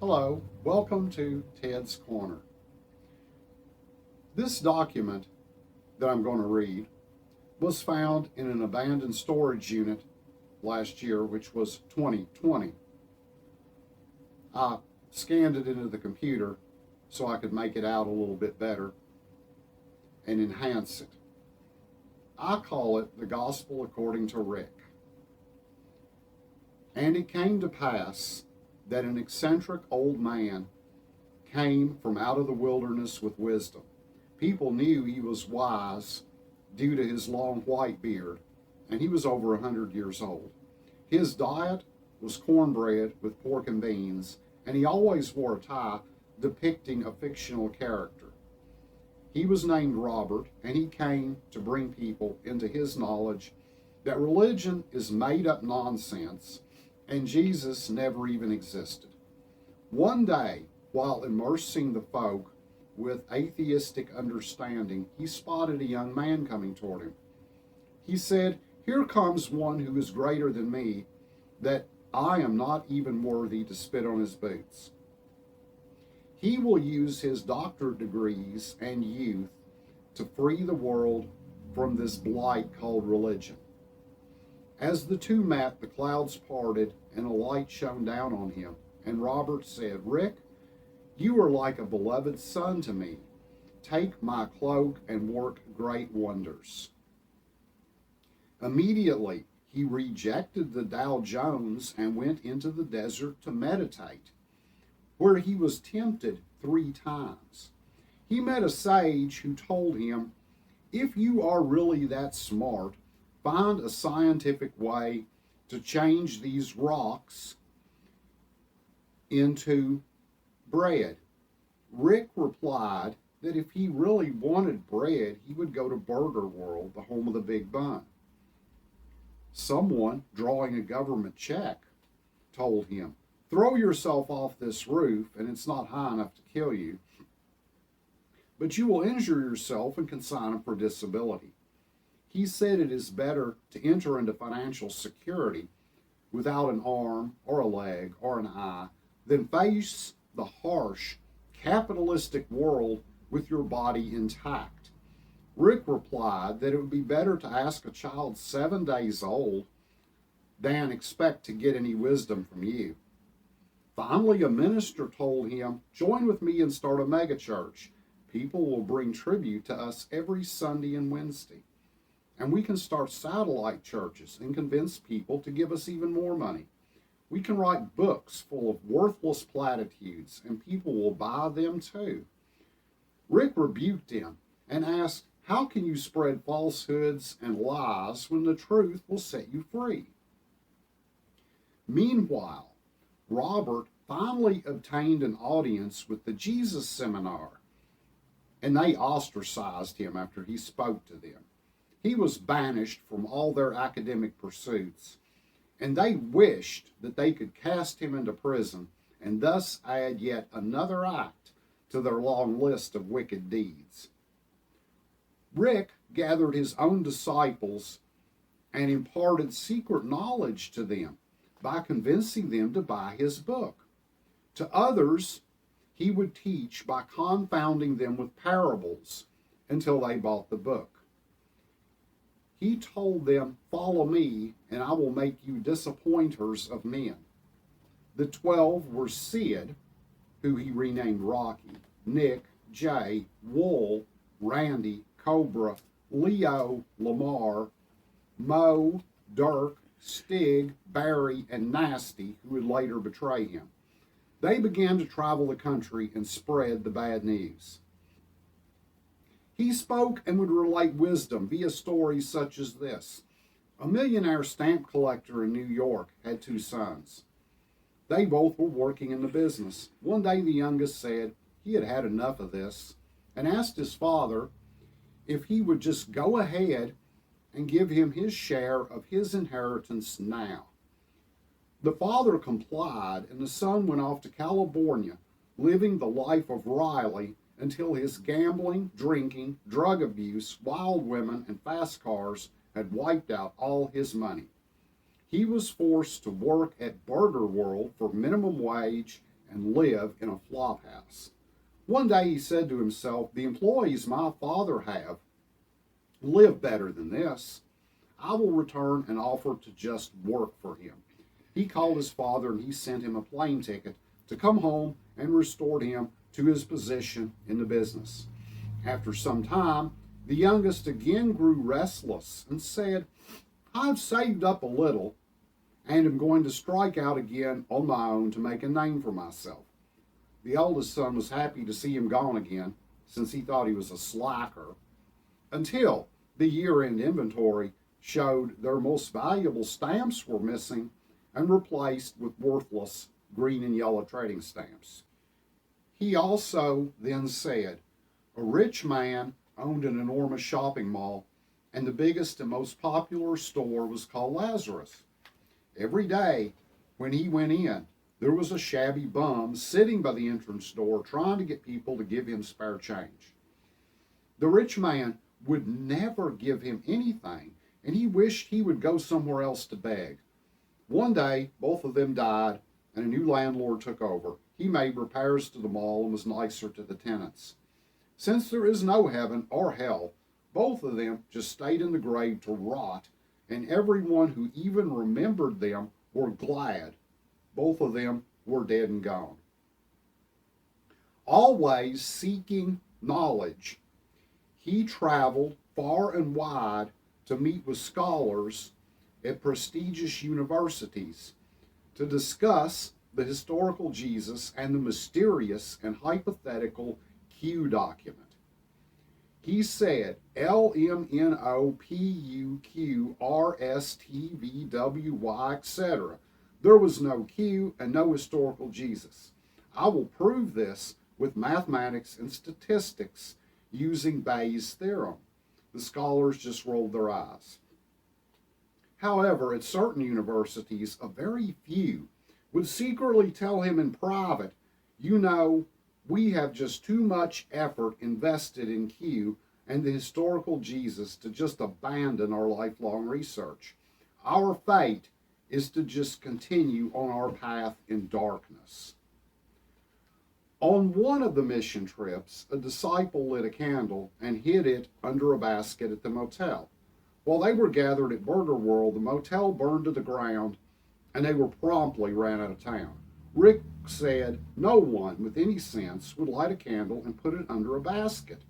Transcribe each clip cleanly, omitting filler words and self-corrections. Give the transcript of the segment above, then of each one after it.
Hello, welcome to Ted's Corner. This document that I'm going to read was found in an abandoned storage unit last year, which was 2020. I scanned it into the computer so I could make it out a little bit better and enhance it. I call it the Gospel According to Rick. And it came to pass that an eccentric old man came from out of the wilderness with wisdom. People knew he was wise due to his long white beard, and he was over 100 years old. His diet was cornbread with pork and beans, and he always wore a tie depicting a fictional character. He was named Robert, and he came to bring people into his knowledge that religion is made up nonsense and Jesus never even existed. One day, while immersing the folk with atheistic understanding, he spotted a young man coming toward him. He said, "Here comes one who is greater than me, that I am not even worthy to spit on his boots. He will use his doctorate degrees and youth to free the world from this blight called religion." As the two met, the clouds parted and a light shone down on him. And Robert said, "Rick, you are like a beloved son to me. Take my cloak and work great wonders." Immediately, he rejected the Dow Jones and went into the desert to meditate, where he was tempted 3 times. He met a sage who told him, "If you are really that smart, find a scientific way to change these rocks into bread." Rick replied that if he really wanted bread, he would go to Burger World, the home of the Big Bun. Someone drawing a government check told him, "Throw yourself off this roof and it's not high enough to kill you, but you will injure yourself and can sign up for disability." He said it is better to enter into financial security without an arm or a leg or an eye than face the harsh capitalistic world with your body intact. Rick replied that it would be better to ask a child 7 days old than expect to get any wisdom from you. Finally, a minister told him, "Join with me and start a megachurch. People will bring tribute to us every Sunday and Wednesday. And we can start satellite churches and convince people to give us even more money. We can write books full of worthless platitudes, and people will buy them too." Rick rebuked him and asked, "How can you spread falsehoods and lies when the truth will set you free?" Meanwhile, Robert finally obtained an audience with the Jesus Seminar, and they ostracized him after he spoke to them. He was banished from all their academic pursuits, and they wished that they could cast him into prison and thus add yet another act to their long list of wicked deeds. Rick gathered his own disciples and imparted secret knowledge to them by convincing them to buy his book. To others, he would teach by confounding them with parables until they bought the book. He told them, "Follow me, and I will make you disappointers of men." The 12 were Sid, who he renamed Rocky, Nick, Jay, Wool, Randy, Cobra, Leo, Lamar, Mo, Dirk, Stig, Barry, and Nasty, who would later betray him. They began to travel the country and spread the bad news. He spoke and would relate wisdom via stories such as this. A millionaire stamp collector in New York had 2 sons. They both were working in the business. One day the youngest said he had had enough of this and asked his father if he would just go ahead and give him his share of his inheritance now. The father complied, and the son went off to California, living the life of Riley until his gambling, drinking, drug abuse, wild women, and fast cars had wiped out all his money. He was forced to work at Burger World for minimum wage and live in a flop house. One day he said to himself, the employees my father have live better than this. I will return and offer to just work for him. He called his father and he sent him a plane ticket to come home and restored him to his position in the business. After some time, the youngest again grew restless and said, I've saved up a little and am going to strike out again on my own to make a name for myself. The oldest son was happy to see him gone again, since he thought he was a slacker, until the year-end inventory showed their most valuable stamps were missing and replaced with worthless green and yellow trading stamps. He also then said, a rich man owned an enormous shopping mall, and the biggest and most popular store was called Lazarus. Every day when he went in, there was a shabby bum sitting by the entrance door trying to get people to give him spare change. The rich man would never give him anything, and he wished he would go somewhere else to beg. One day, both of them died, and a new landlord took over. He made repairs to the mall and was nicer to the tenants. Since there is no heaven or hell, both of them just stayed in the grave to rot, and everyone who even remembered them were glad. Both of them were dead and gone. Always seeking knowledge, he traveled far and wide to meet with scholars at prestigious universities to discuss the historical Jesus and the mysterious and hypothetical Q document. He said LMNOPUQRSTVWY, etc. There was no Q and no historical Jesus. I will prove this with mathematics and statistics using Bayes' theorem. The scholars just rolled their eyes. However, at certain universities, a very few would secretly tell him in private, you know, we have just too much effort invested in Q and the historical Jesus to just abandon our lifelong research. Our fate is to just continue on our path in darkness. On one of the mission trips, a disciple lit a candle and hid it under a basket at the motel. While they were gathered at Burger World, the motel burned to the ground and they were promptly ran out of town. Rick said no one with any sense would light a candle and put it under a basket.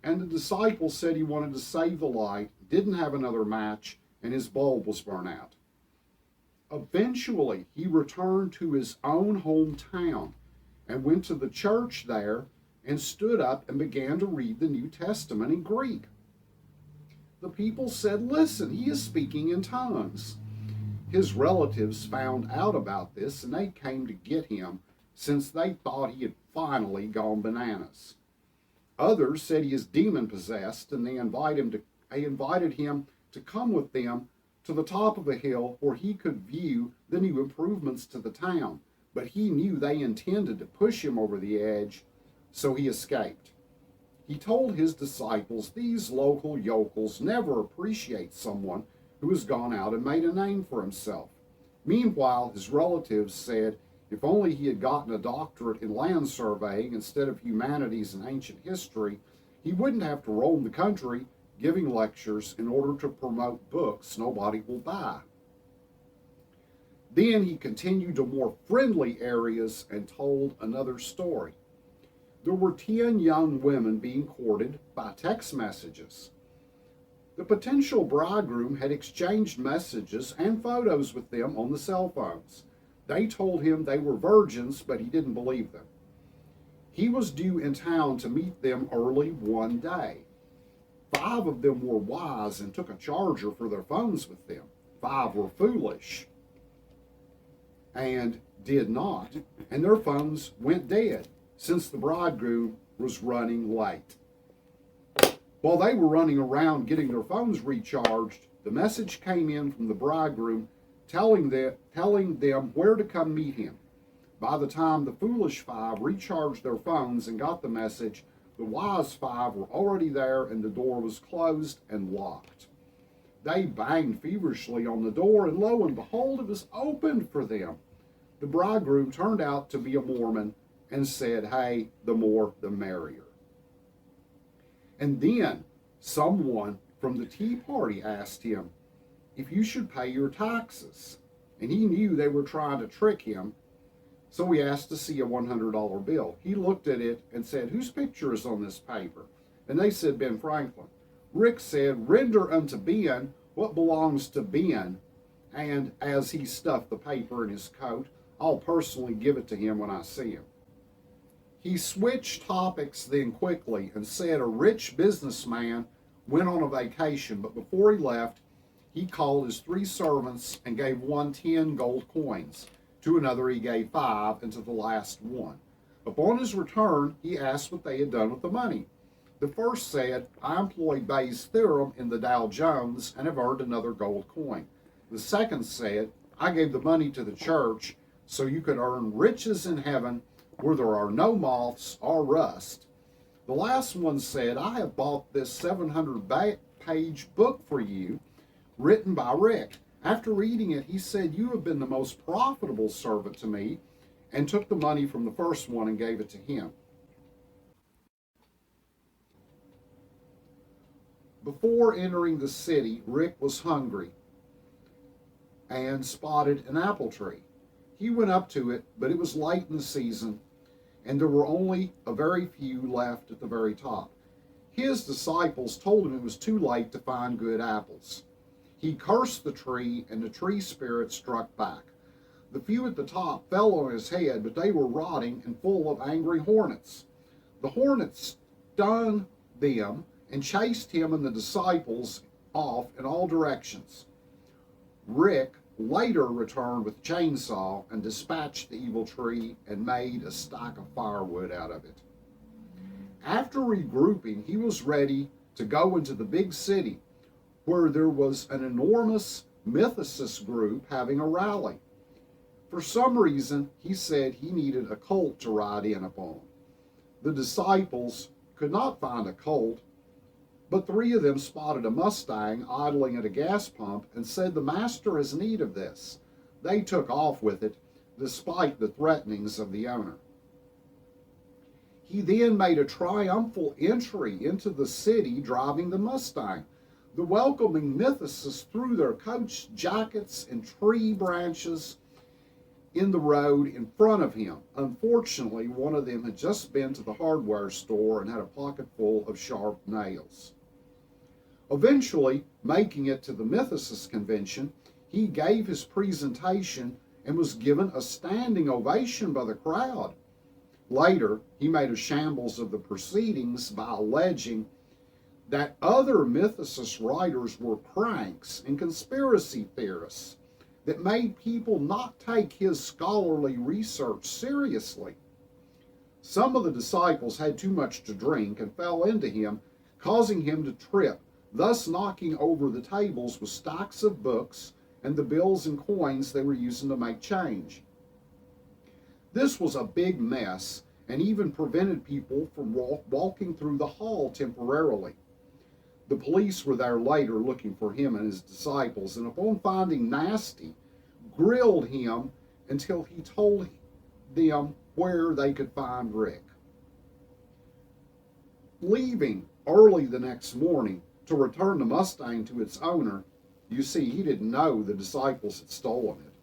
And the disciple said he wanted to save the light, didn't have another match, and his bulb was burnt out. Eventually, he returned to his own hometown and went to the church there and stood up and began to read the New Testament in Greek. The people said, listen, he is speaking in tongues. His relatives found out about this and they came to get him since they thought he had finally gone bananas. Others said he is demon possessed and they invited him to come with them to the top of a hill where he could view the new improvements to the town. But he knew they intended to push him over the edge, so he escaped. He told his disciples these local yokels never appreciate someone who has gone out and made a name for himself. Meanwhile, his relatives said if only he had gotten a doctorate in land surveying instead of humanities and ancient history, he wouldn't have to roam the country giving lectures in order to promote books nobody will buy. Then he continued to more friendly areas and told another story. There were 10 young women being courted by text messages. The potential bridegroom had exchanged messages and photos with them on the cell phones. They told him they were virgins, but he didn't believe them. He was due in town to meet them early one day. 5 of them were wise and took a charger for their phones with them. 5 were foolish and did not, and their phones went dead since the bridegroom was running late. While they were running around getting their phones recharged, the message came in from the bridegroom telling them where to come meet him. By the time the foolish 5 recharged their phones and got the message, the wise 5 were already there and the door was closed and locked. They banged feverishly on the door and lo and behold, it was opened for them. The bridegroom turned out to be a Mormon and said, hey, the more the merrier. And then someone from the Tea Party asked him if you should pay your taxes. And he knew they were trying to trick him, so he asked to see a $100 bill. He looked at it and said, whose picture is on this paper? And they said, Ben Franklin. Rick said, render unto Ben what belongs to Ben. And as he stuffed the paper in his coat, I'll personally give it to him when I see him. He switched topics then quickly and said a rich businessman went on a vacation, but before he left, he called his 3 servants and gave one 10 gold coins. To another he gave 5, and to the last 1. Upon his return, he asked what they had done with the money. The first said, I employed Bayes' theorem in the Dow Jones and have earned another gold coin. The second said, I gave the money to the church so you could earn riches in heaven where there are no moths or rust. The last one said, I have bought this 700-page book for you, written by Rick. After reading it, he said, you have been the most profitable servant to me, and took the money from the first one and gave it to him. Before entering the city, Rick was hungry and spotted an apple tree. He went up to it, but it was late in the season, and there were only a very few left at the very top. His disciples told him it was too late to find good apples. He cursed the tree, and the tree spirit struck back. The few at the top fell on his head, but they were rotting and full of angry hornets. The hornets stung them and chased him and the disciples off in all directions. Rick later returned with a chainsaw and dispatched the evil tree and made a stack of firewood out of it. After regrouping, he was ready to go into the big city, where there was an enormous mythicist group having a rally. For some reason, he said he needed a colt to ride in upon. The disciples could not find a colt, but 3 of them spotted a Mustang idling at a gas pump and said the master has need of this. They took off with it, despite the threatenings of the owner. He then made a triumphal entry into the city driving the Mustang. The welcoming mythicists threw their coats, jackets, and tree branches in the road in front of him. Unfortunately, one of them had just been to the hardware store and had a pocket full of sharp nails. Eventually, making it to the mythicist convention, he gave his presentation and was given a standing ovation by the crowd. Later, he made a shambles of the proceedings by alleging that other mythicist writers were cranks and conspiracy theorists that made people not take his scholarly research seriously. Some of the disciples had too much to drink and fell into him, causing him to trip, thus knocking over the tables with stacks of books and the bills and coins they were using to make change. This was a big mess and even prevented people from walking through the hall temporarily. The police were there later looking for him and his disciples, and upon finding Nasty, grilled him until he told them where they could find Rick. Leaving early the next morning to return the Mustang to its owner, you see, he didn't know the disciples had stolen it.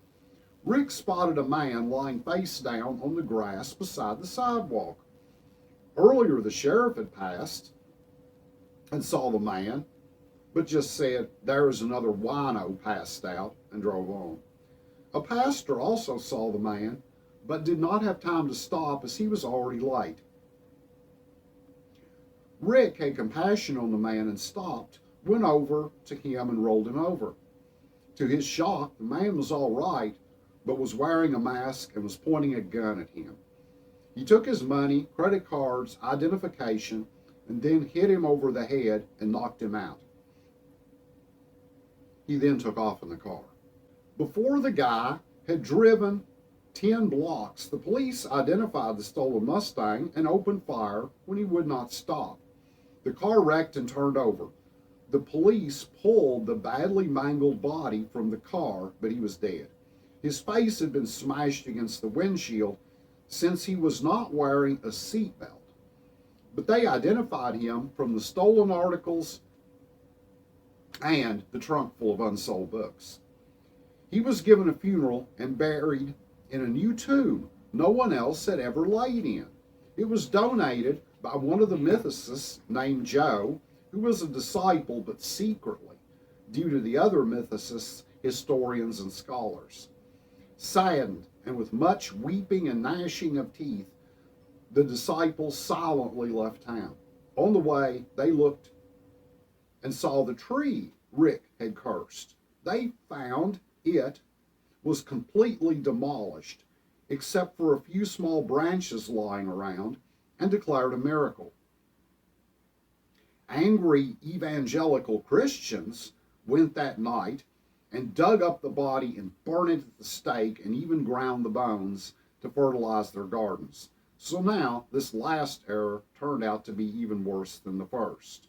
Rick spotted a man lying face down on the grass beside the sidewalk. Earlier, the sheriff had passed and saw the man, but just said, "There's another wino passed out," and drove on. A pastor also saw the man, but did not have time to stop as he was already late. Rick had compassion on the man and stopped, went over to him and rolled him over. To his shock, the man was all right, but was wearing a mask and was pointing a gun at him. He took his money, credit cards, identification, and then hit him over the head and knocked him out. He then took off in the car. Before the guy had driven 10 blocks, the police identified the stolen Mustang and opened fire when he would not stop. The car wrecked and turned over. The police pulled the badly mangled body from the car, but he was dead. His face had been smashed against the windshield since he was not wearing a seatbelt. But they identified him from the stolen articles and the trunk full of unsold books. He was given a funeral and buried in a new tomb no one else had ever laid in. It was donated by one of the mythicists named Joe, who was a disciple but secretly, due to the other mythicists, historians, and scholars. Saddened and with much weeping and gnashing of teeth, the disciples silently left town. On the way, they looked and saw the tree Rick had cursed. They found it was completely demolished, except for a few small branches lying around, and declared a miracle. Angry evangelical Christians went that night and dug up the body and burned it at the stake and even ground the bones to fertilize their gardens. So now this last error turned out to be even worse than the first.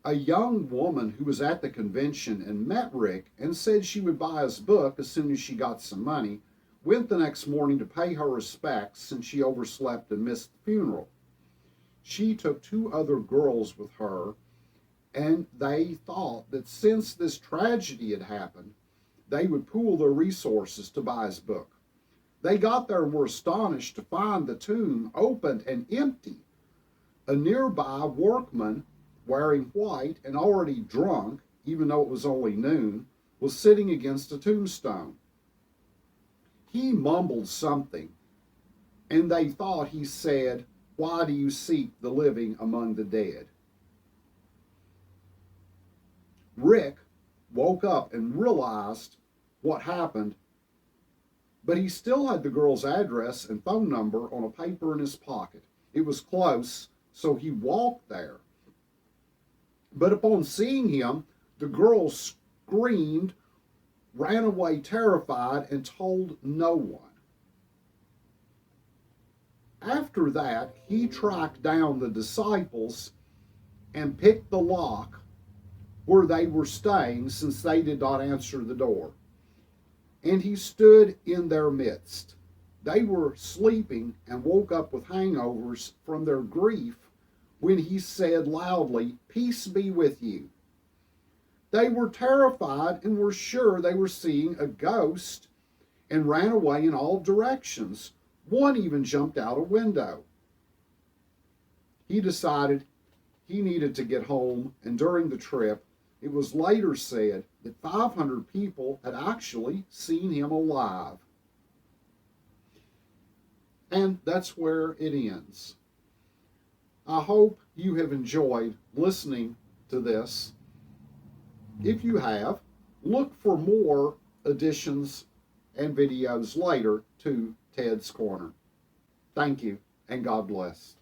A young woman who was at the convention and met Rick and said she would buy his book as soon as she got some money, went the next morning to pay her respects since she overslept and missed the funeral. She took 2 other girls with her, and they thought that since this tragedy had happened, they would pool their resources to buy his book. They got there and were astonished to find the tomb open and empty. A nearby workman, wearing white and already drunk, even though it was only noon, was sitting against a tombstone. He mumbled something, and they thought he said, "Why do you seek the living among the dead?" Rick woke up and realized what happened, but he still had the girl's address and phone number on a paper in his pocket. It was close, so he walked there. But upon seeing him, the girl screamed, ran away terrified, and told no one. After that, he tracked down the disciples and picked the lock where they were staying, since they did not answer the door. And he stood in their midst. They were sleeping and woke up with hangovers from their grief when he said loudly, "Peace be with you." They were terrified and were sure they were seeing a ghost and ran away in all directions. One even jumped out a window. He decided he needed to get home, and during the trip, it was later said that 500 people had actually seen him alive. And that's where it ends. I hope you have enjoyed listening to this. If you have, look for more additions and videos later to Ted's Corner. Thank you, and God bless.